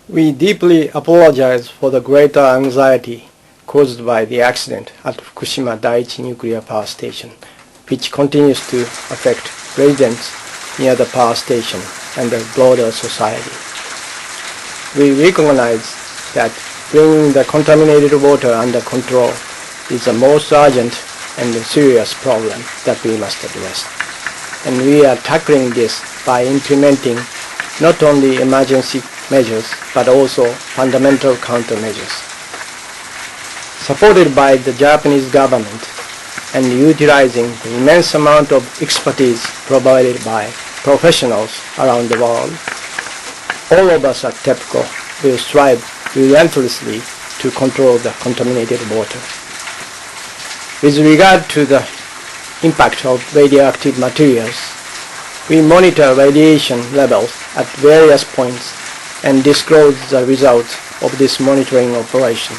We deeply apologize for the greater anxiety caused by the accident at Fukushima Daiichi nuclear power station, which continues to affect residents near the power station and the broader society. We recognize that bringing the contaminated water under control is the most urgent and serious problem that we must address. And we are tackling this by implementing not only emergency measures but also fundamental countermeasures. Supported by the Japanese government and utilizing the immense amount of expertise provided by professionals around the world, all of us at TEPCO will strive relentlessly to control the contaminated water. With regard to the impact of radioactive materials, we monitor radiation levels at various points and disclose the results of this monitoring operation.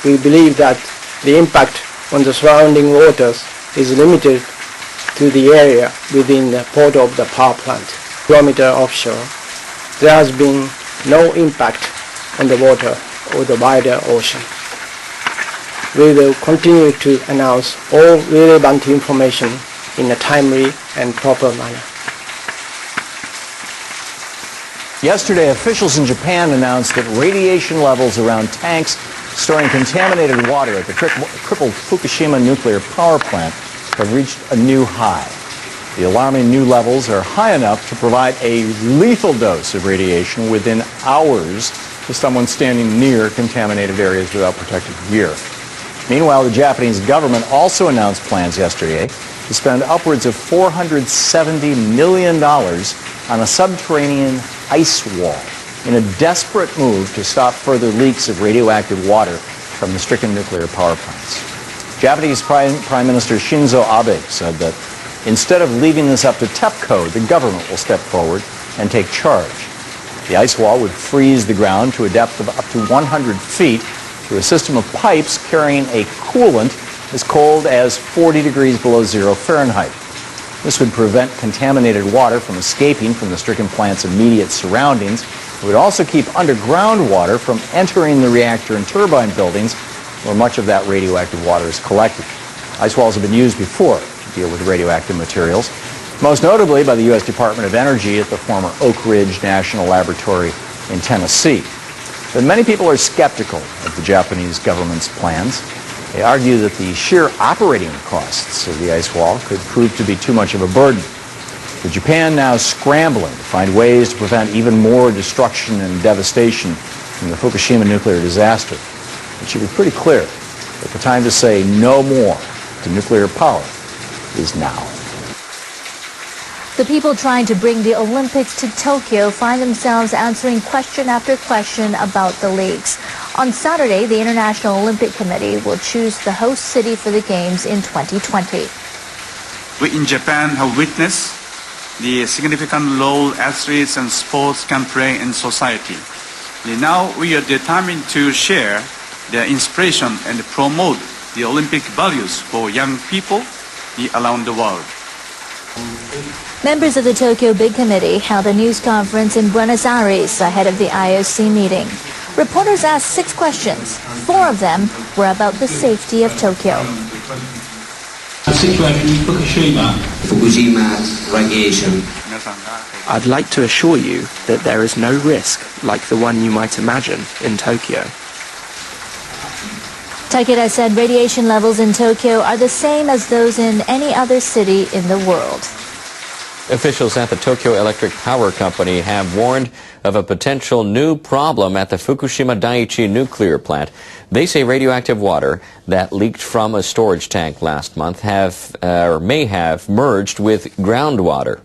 We believe that the impact on the surrounding waters is limited to the area within the port of the power plant, kilometer offshore. There has been no impact on the water or the wider ocean. We will continue to announce all relevant information in a timely and proper manner. Yesterday, officials in Japan announced that radiation levels around tanks storing contaminated water at the crippled Fukushima nuclear power plant have reached a new high. The alarming new levels are high enough to provide a lethal dose of radiation within hours to someone standing near contaminated areas without protective gear. Meanwhile, the Japanese government also announced plans yesterday to spend upwards of $470 million on a subterranean ice wall in a desperate move to stop further leaks of radioactive water from the stricken nuclear power plants. Japanese Prime Minister Shinzo Abe said that instead of leaving this up to TEPCO, the government will step forward and take charge. The ice wall would freeze the ground to a depth of up to 100 feet through a system of pipes carrying a coolant as cold as 40 degrees below 0 Fahrenheit. This would prevent contaminated water from escaping from the stricken plant's immediate surroundings. It would also keep underground water from entering the reactor and turbine buildings where much of that radioactive water is collected. Ice walls have been used before to deal with radioactive materials, most notably by the U.S. Department of Energy at the former Oak Ridge National Laboratory in Tennessee. But many people are skeptical of the Japanese government's plans. They argue that the sheer operating costs of the ice wall could prove to be too much of a burden. With Japan now scrambling to find ways to prevent even more destruction and devastation from the Fukushima nuclear disaster, it should be pretty clear that the time to say no more to nuclear power is now. The people trying to bring the Olympics to Tokyo find themselves answering question after question about the leaks. On Saturday, the International Olympic Committee will choose the host city for the Games in 2020. We in Japan have witnessed the significant role athletes and sports can play in society. Now we are determined to share their inspiration and promote the Olympic values for young people around the world. Members of the Tokyo Big Committee held a news conference in Buenos Aires ahead of the IOC meeting. Reporters asked 6 questions. 4 of them were about the safety of Tokyo. The situation in Fukushima radiation. I'd like to assure you that there is no risk like the one you might imagine in Tokyo. Takeda said radiation levels in Tokyo are the same as those in any other city in the world. Officials at the Tokyo Electric Power Company have warned of a potential new problem at the Fukushima Daiichi nuclear plant. They say radioactive water that leaked from a storage tank last month may have merged with groundwater.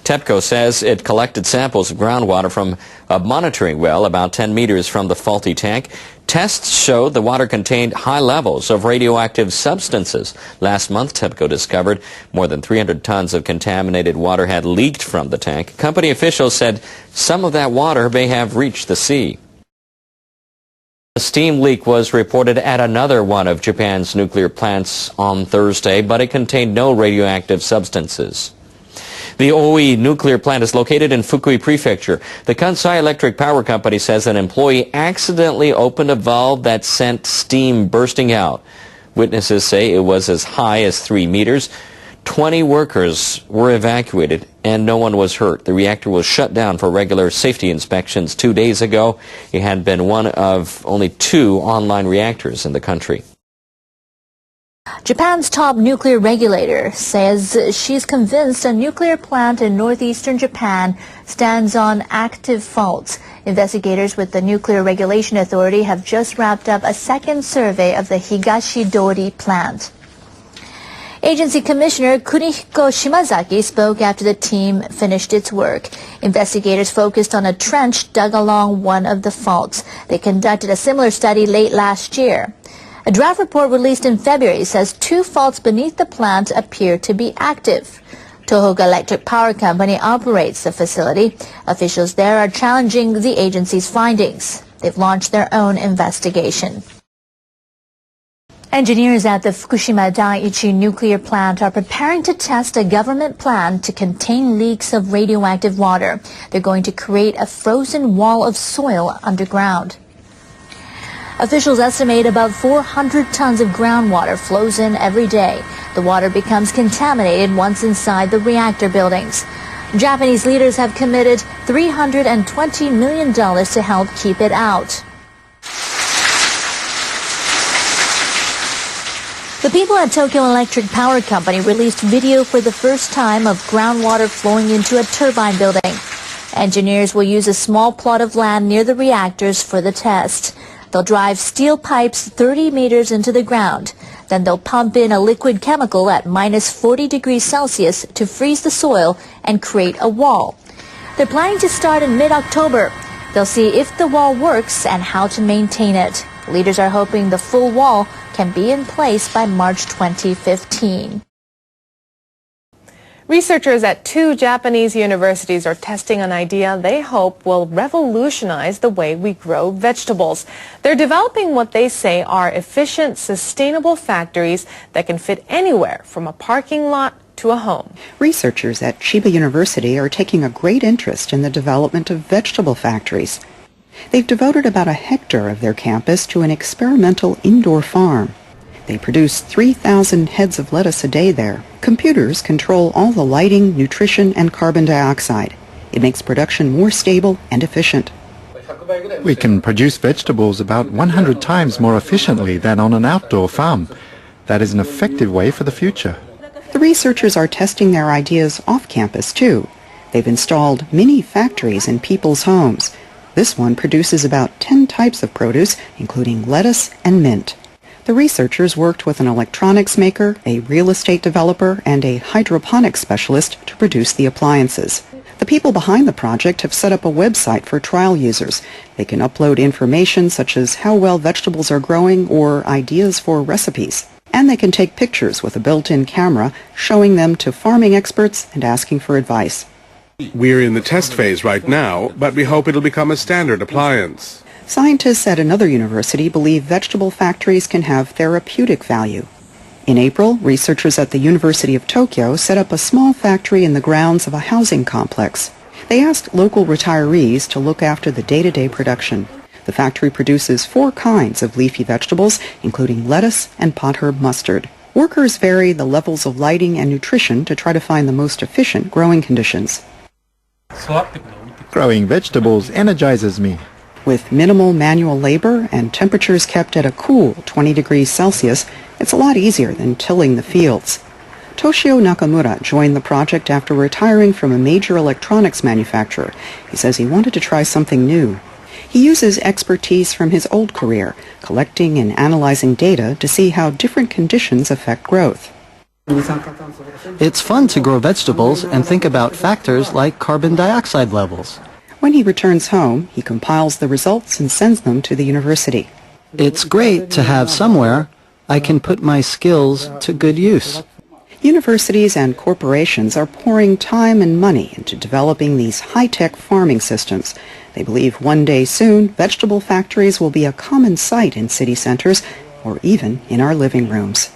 TEPCO says it collected samples of groundwater from a monitoring well about 10 meters from the faulty tank. Tests showed the water contained high levels of radioactive substances. Last month, TEPCO discovered more than 300 tons of contaminated water had leaked from the tank. Company officials said some of that water may have reached the sea. A steam leak was reported at another one of Japan's nuclear plants on Thursday, but it contained no radioactive substances. The Oi nuclear plant is located in Fukui Prefecture. The Kansai Electric Power Company says an employee accidentally opened a valve that sent steam bursting out. Witnesses say it was as high as 3 meters. 20 workers were evacuated and no one was hurt. The reactor was shut down for regular safety inspections 2 days ago. It had been one of only 2 online reactors in the country. Japan's top nuclear regulator says she's convinced a nuclear plant in northeastern Japan stands on active faults. Investigators with the Nuclear Regulation Authority have just wrapped up a second survey of the Higashidori plant. Agency Commissioner Kunihiko Shimazaki spoke after the team finished its work. Investigators focused on a trench dug along one of the faults. They conducted a similar study late last year. A draft report released in February says 2 faults beneath the plant appear to be active. Tohoku Electric Power Company operates the facility. Officials there are challenging the agency's findings. They've launched their own investigation. Engineers at the Fukushima Daiichi nuclear plant are preparing to test a government plan to contain leaks of radioactive water. They're going to create a frozen wall of soil underground. Officials estimate about 400 tons of groundwater flows in every day. The water becomes contaminated once inside the reactor buildings. Japanese leaders have committed $320 million to help keep it out. The people at Tokyo Electric Power Company released video for the first time of groundwater flowing into a turbine building. Engineers will use a small plot of land near the reactors for the test. They'll drive steel pipes 30 meters into the ground. Then they'll pump in a liquid chemical at minus 40 degrees Celsius to freeze the soil and create a wall. They're planning to start in mid-October. They'll see if the wall works and how to maintain it. Leaders are hoping the full wall can be in place by March 2015. Researchers at 2 Japanese universities are testing an idea they hope will revolutionize the way we grow vegetables. They're developing what they say are efficient, sustainable factories that can fit anywhere from a parking lot to a home. Researchers at Chiba University are taking a great interest in the development of vegetable factories. They've devoted about a hectare of their campus to an experimental indoor farm. They produce 3,000 heads of lettuce a day there. Computers control all the lighting, nutrition, and carbon dioxide. It makes production more stable and efficient. We can produce vegetables about 100 times more efficiently than on an outdoor farm. That is an effective way for the future. The researchers are testing their ideas off campus, too. They've installed mini factories in people's homes. This one produces about 10 types of produce, including lettuce and mint. The researchers worked with an electronics maker, a real estate developer, and a hydroponics specialist to produce the appliances. The people behind the project have set up a website for trial users. They can upload information such as how well vegetables are growing or ideas for recipes. And they can take pictures with a built-in camera, showing them to farming experts and asking for advice. We're in the test phase right now, but we hope it'll become a standard appliance. Scientists at another university believe vegetable factories can have therapeutic value. In April, researchers at the University of Tokyo set up a small factory in the grounds of a housing complex. They asked local retirees to look after the day-to-day production. The factory produces 4 kinds of leafy vegetables, including lettuce and potherb mustard. Workers vary the levels of lighting and nutrition to try to find the most efficient growing conditions. Growing vegetables energizes me. With minimal manual labor and temperatures kept at a cool 20 degrees Celsius, it's a lot easier than tilling the fields. Toshio Nakamura joined the project after retiring from a major electronics manufacturer. He says he wanted to try something new. He uses expertise from his old career, collecting and analyzing data to see how different conditions affect growth. It's fun to grow vegetables and think about factors like carbon dioxide levels. When he returns home, he compiles the results and sends them to the university. It's great to have somewhere I can put my skills to good use. Universities and corporations are pouring time and money into developing these high-tech farming systems. They believe one day soon, vegetable factories will be a common sight in city centers or even in our living rooms.